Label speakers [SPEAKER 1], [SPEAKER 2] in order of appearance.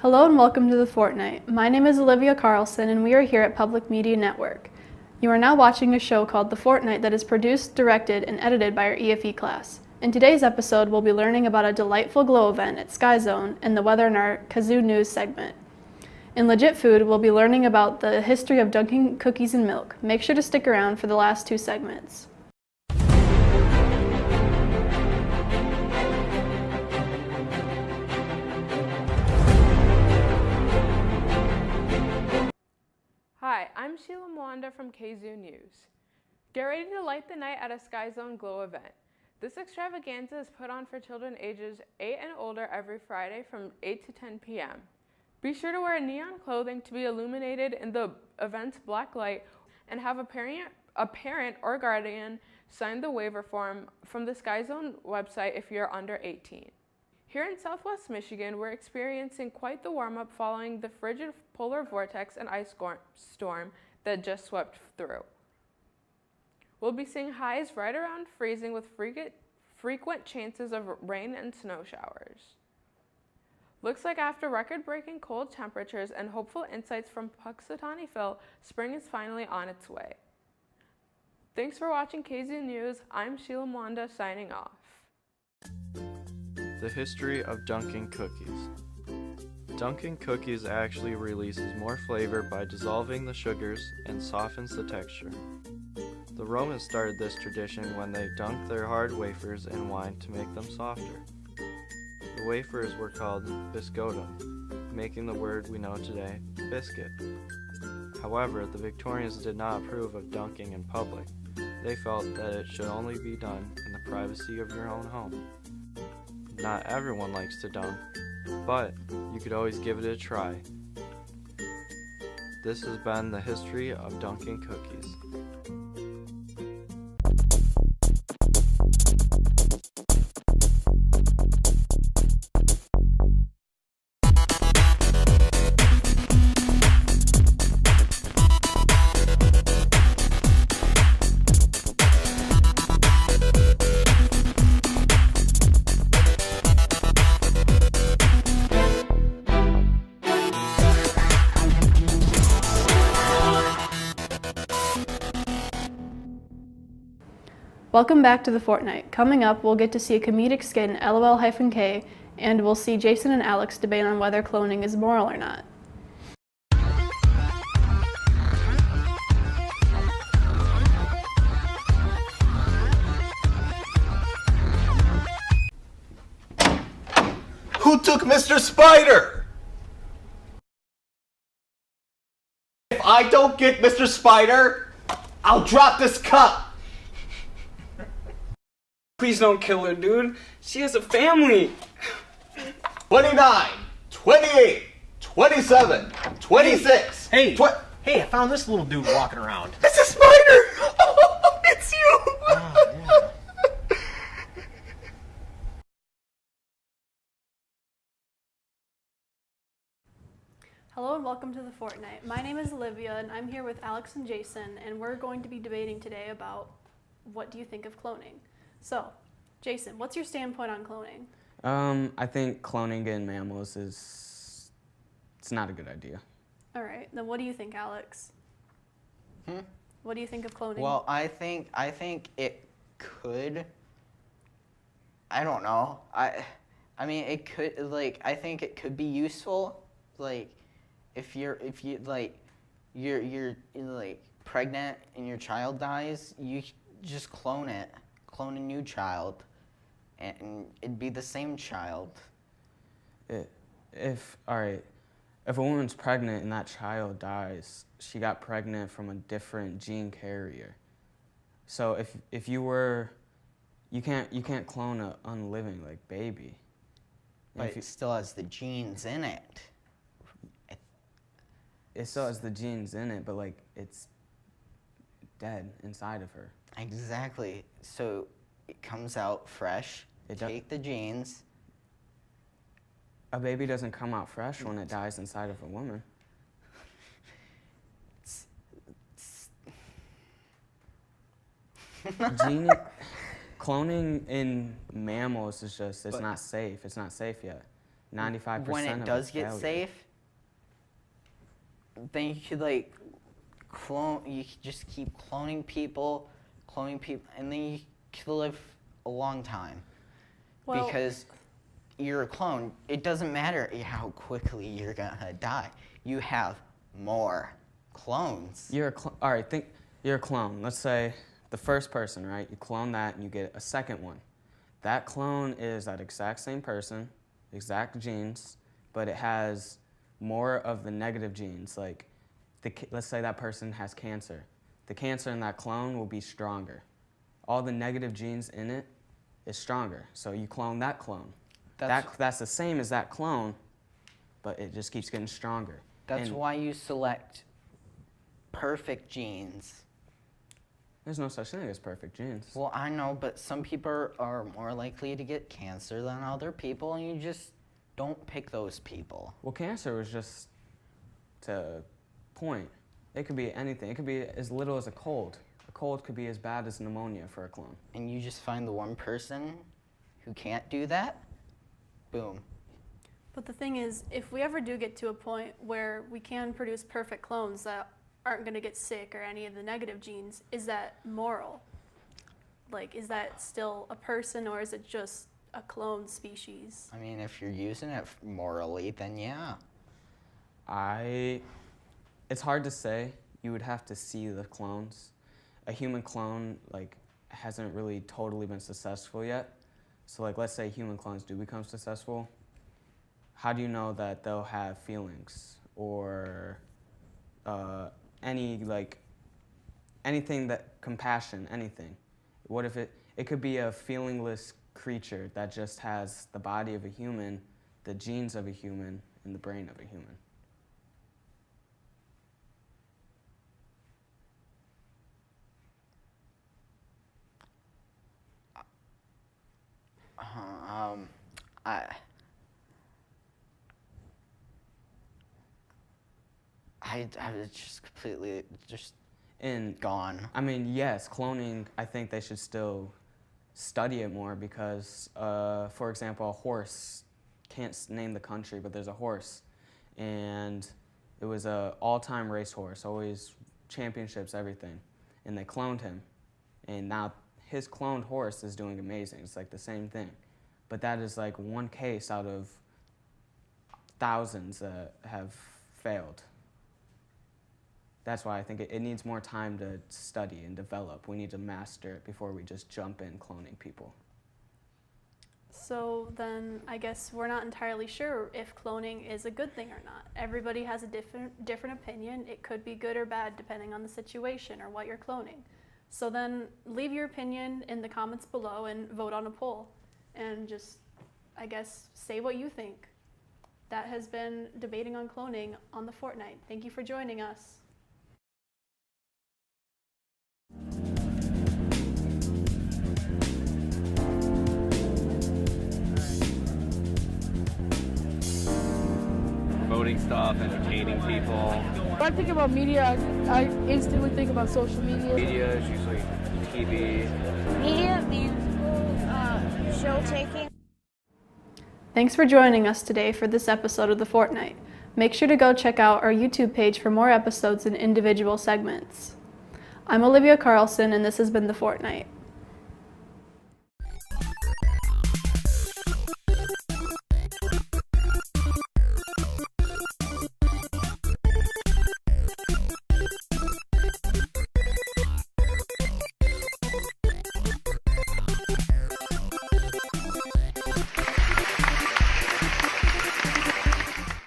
[SPEAKER 1] Hello and welcome to the Fortnight. My name is Olivia Carlson and we are here at Public Media Network. You are now watching a show called The Fortnight that is produced, directed, and edited by our EFE class. In today's episode, we'll be learning about a delightful glow event at Sky Zone and the weather in our Kazoo News segment. In Legit Food, we'll be learning about the history of dunking cookies in milk. Make sure to stick around for the last two segments.
[SPEAKER 2] Hi, I'm Sheila Mwanda from Kazoo News. Get ready to light the night at a Sky Zone Glow event. This extravaganza is put on for children ages 8 and older every Friday from 8 to 10 p.m. Be sure to wear neon clothing to be illuminated in the event's black light and have a parent or guardian sign the waiver form from the Sky Zone website if you're under 18. Here in Southwest Michigan, we're experiencing quite the warm-up following the frigid polar vortex and ice storm that just swept through. We'll be seeing highs right around freezing with frequent chances of rain and snow showers. Looks like after record-breaking cold temperatures and hopeful insights from Puxatawny Phil, spring is finally on its way. Thanks for watching KZoo News. I'm Sheila Mwanda signing off.
[SPEAKER 3] The history of dunking cookies. Dunking cookies actually releases more flavor by dissolving the sugars and softens the texture. The Romans started this tradition when they dunked their hard wafers in wine to make them softer. The wafers were called biscotum, making the word we know today, biscuit. However, the Victorians did not approve of dunking in public. They felt that it should only be done in the privacy of your own home. Not everyone likes to dunk, but you could always give it a try. This has been the history of dunking cookies.
[SPEAKER 1] Welcome back to the Fortnight. Coming up, we'll get to see a comedic skit in LOL-K, and we'll see Jason and Alex debate on whether cloning is moral or not.
[SPEAKER 4] Who took Mr. Spider? If I don't get Mr. Spider, I'll drop this cup.
[SPEAKER 5] Please don't kill her, dude. She has a family.
[SPEAKER 4] 29, 28, 27, 26.
[SPEAKER 6] Hey, hey, I found this little dude walking around.
[SPEAKER 4] It's a spider! Oh, it's you!
[SPEAKER 6] Oh, yeah.
[SPEAKER 1] Hello and welcome to the Fortnight. My name is Olivia and I'm here with Alex and Jason, and we're going to be debating today about what do you think of cloning. So, Jason, what's your standpoint on cloning?
[SPEAKER 5] I think cloning in mammals it's not a good idea.
[SPEAKER 1] All right, then what do you think, Alex? What do you think of cloning?
[SPEAKER 6] Well, I think it could. I don't know. I mean, it could, like, I think it could be useful. Like, if you're like pregnant and your child dies, you just clone it. Clone a new child, and it'd be the same child.
[SPEAKER 5] If a woman's pregnant and that child dies, she got pregnant from a different gene carrier. So if you can't clone an unliving like baby.
[SPEAKER 6] But it still has the genes in it.
[SPEAKER 5] It still has the genes in it, but like it's dead inside of her.
[SPEAKER 6] Exactly. So it comes out fresh. Take the genes.
[SPEAKER 5] A baby doesn't come out fresh when it dies inside of a woman. Cloning in mammals is just, it's not safe. It's not safe yet. 95%
[SPEAKER 6] when it
[SPEAKER 5] of
[SPEAKER 6] does
[SPEAKER 5] it's
[SPEAKER 6] get
[SPEAKER 5] failure.
[SPEAKER 6] safe, then you could like clone. You could just keep cloning people, and then you could live a long time.
[SPEAKER 1] Well-
[SPEAKER 6] Because you're a clone. It doesn't matter how quickly you're gonna die. You have more clones.
[SPEAKER 5] All right, think you're a clone. Let's say the first person, right? You clone that and you get a second one. That clone is that exact same person, exact genes, but it has more of the negative genes. Like, let's say that person has cancer. The cancer in that clone will be stronger. All the negative genes in it is stronger. So you clone that clone. That's the same as that clone, but it just keeps getting stronger.
[SPEAKER 6] That's why you select perfect genes.
[SPEAKER 5] There's no such thing as perfect genes.
[SPEAKER 6] Well, I know, but some people are more likely to get cancer than other people, and you just don't pick those people.
[SPEAKER 5] Well, cancer was just to point. It could be anything. It could be as little as a cold. A cold could be as bad as pneumonia for a clone.
[SPEAKER 6] And you just find the one person who can't do that, boom.
[SPEAKER 1] But the thing is, if we ever do get to a point where we can produce perfect clones that aren't going to get sick or any of the negative genes, is that moral? Like, is that still a person, or is it just a clone species?
[SPEAKER 6] I mean, if you're using it morally, then yeah.
[SPEAKER 5] It's hard to say. You would have to see the clones. A human clone, like, hasn't really totally been successful yet. So, like, let's say human clones do become successful. How do you know that they'll have feelings or anything that, compassion, anything? What if it could be a feelingless creature that just has the body of a human, the genes of a human, and the brain of a human?
[SPEAKER 6] I was just completely
[SPEAKER 5] And
[SPEAKER 6] gone.
[SPEAKER 5] I mean, yes, cloning, I think they should still study it more because, for example, a horse, can't name the country, but there's a horse, and it was a all-time racehorse, always championships, everything, and they cloned him, and now his cloned horse is doing amazing. It's like the same thing, but that is like one case out of thousands that have failed. That's why I think it needs more time to study and develop. We need to master it before we just jump in cloning people.
[SPEAKER 1] So then I guess we're not entirely sure if cloning is a good thing or not. Everybody has a different opinion. It could be good or bad depending on the situation or what you're cloning. So then leave your opinion in the comments below and vote on a poll. And just, I guess, say what you think. That has been Debating on Cloning on the Fortnight. Thank you for joining us.
[SPEAKER 4] Voting stuff, entertaining people.
[SPEAKER 7] When I think about media, I instantly think about social media.
[SPEAKER 4] Media is usually TV.
[SPEAKER 8] Media means show taking.
[SPEAKER 1] Thanks for joining us today for this episode of The Fortnight. Make sure to go check out our YouTube page for more episodes and individual segments. I'm Olivia Carlson, and this has been The Fortnight.